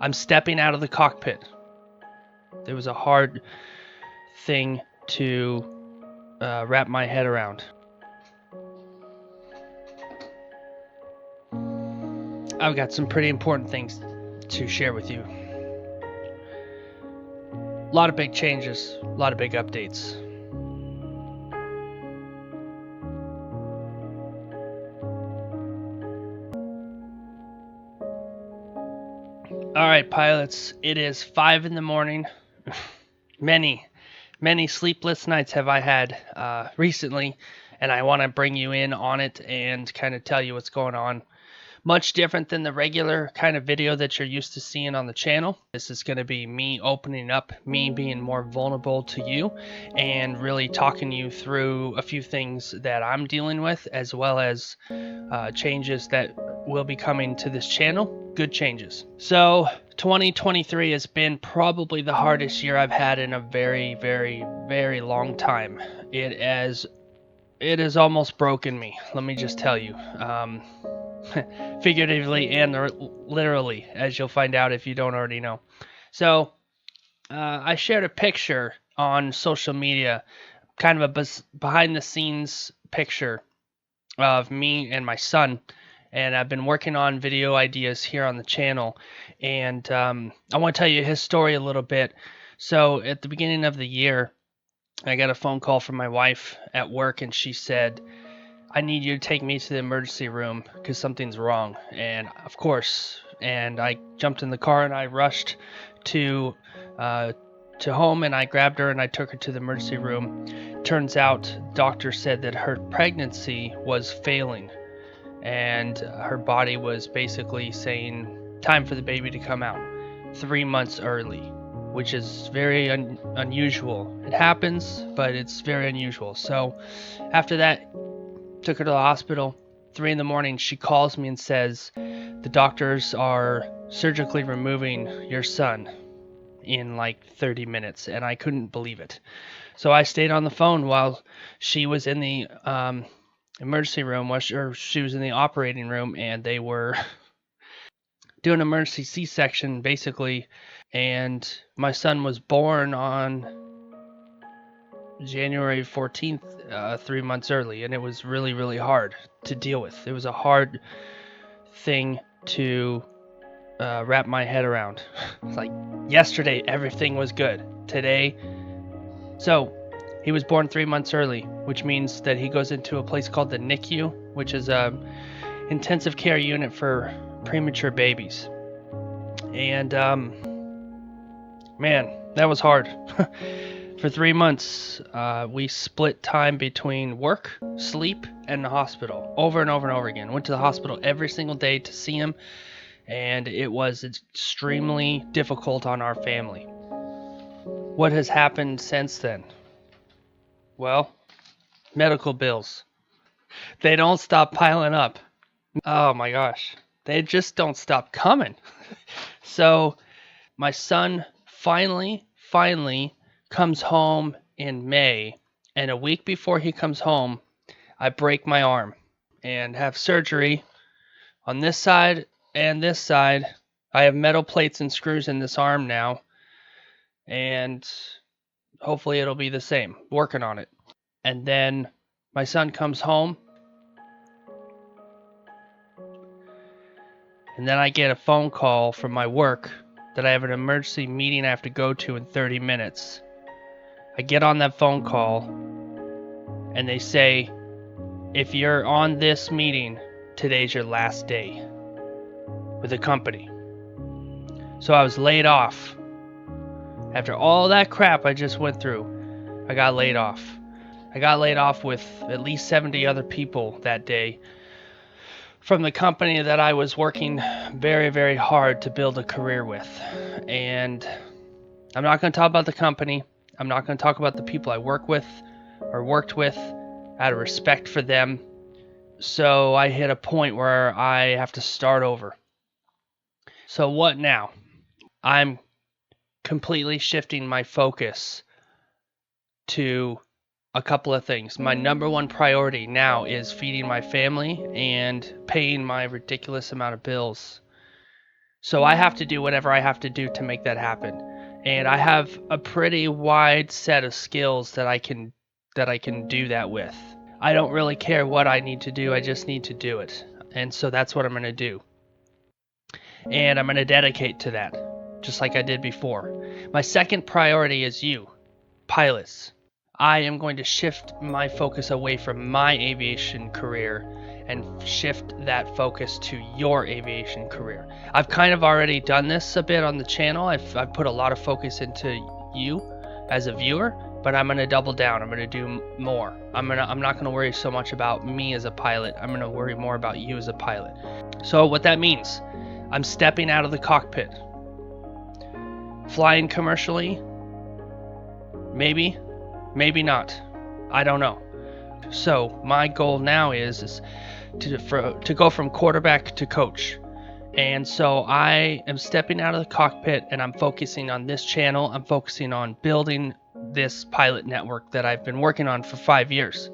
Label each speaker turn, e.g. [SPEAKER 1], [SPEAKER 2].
[SPEAKER 1] I'm stepping out of the cockpit. It was a hard thing to wrap my head around. I've got some pretty important things to share with you. A lot of big changes, a lot of big updates. All right, pilots, it is 5 a.m. Many sleepless nights have I had recently, and I want to bring you in on it and kind of tell you what's going on. Much different than the regular kind of video that you're used to seeing on the channel. This is going to be me opening up, me being more vulnerable to you, and really talking you through a few things that I'm dealing with, as well as changes that will be coming to this channel. Good changes. So 2023 has been probably the hardest year I've had in a very, very, very long time. It has almost broken me. Let me just tell you. Figuratively and literally, as you'll find out if you don't already know. So, I shared a picture on social media, kind of a behind the scenes picture of me and my son. And I've been working on video ideas here on the channel. And I want to tell you his story a little bit. So, at the beginning of the year, I got a phone call from my wife at work, and she said, I need you to take me to the emergency room because something's wrong. And of course, and I jumped in the car and I rushed to home, and I grabbed her and I took her to the emergency room. Turns out, doctor said that her pregnancy was failing, and her body was basically saying, time for the baby to come out 3 months early, which is very unusual. It happens, but it's very unusual. So after that, took her to the hospital. 3 a.m, she calls me and says, the doctors are surgically removing your son in like 30 minutes. And I couldn't believe it. So I stayed on the phone while she was in the emergency room, or she was in the operating room, and they were doing an emergency C-section basically. And my son was born on January 14th, 3 months early, and it was really, really hard to deal with. It was a hard thing to wrap my head around. Like yesterday, everything was good. Today, so he was born 3 months early, which means that he goes into a place called the NICU, which is a intensive care unit for premature babies. And man, that was hard. For 3 months, we split time between work, sleep, and the hospital over and over and over again. Went to the hospital every single day to see him, and it was extremely difficult on our family. What has happened since then? Well, medical bills. They don't stop piling up. Oh my gosh. They just don't stop coming. So my son finally comes home in May, and a week before he comes home, I break my arm and have surgery on this side and this side. I have metal plates and screws in this arm now, and hopefully it'll be the same. Working on it. And then my son comes home, and then I get a phone call from my work that I have an emergency meeting I have to go to in 30 minutes. I get on that phone call, and they say, if you're on this meeting, today's your last day with the company. So I was laid off. After all that crap I just went through, I got laid off. I got laid off with at least 70 other people that day from the company that I was working very, very hard to build a career with. And I'm not going to talk about the company. I'm not going to talk about the people I work with or worked with out of respect for them. So I hit a point where I have to start over. So what now? I'm completely shifting my focus to a couple of things. My number one priority now is feeding my family and paying my ridiculous amount of bills. So I have to do whatever I have to do to make that happen. And I have a pretty wide set of skills that I can do that with. I don't really care what I need to do, I just need to do it. And so that's what I'm going to do. And I'm going to dedicate to that, just like I did before. My second priority is you, pilots. I am going to shift my focus away from my aviation career and shift that focus to your aviation career. I've kind of already done this a bit on the channel. I've put a lot of focus into you as a viewer, but I'm going to double down. I'm going to do more. I'm not going to worry so much about me as a pilot. I'm going to worry more about you as a pilot. So what that means, I'm stepping out of the cockpit. Flying commercially? Maybe not. I don't know. So my goal now is to go from quarterback to coach. And so I am stepping out of the cockpit and I'm focusing on this channel. I'm focusing on building this pilot network that I've been working on for 5 years.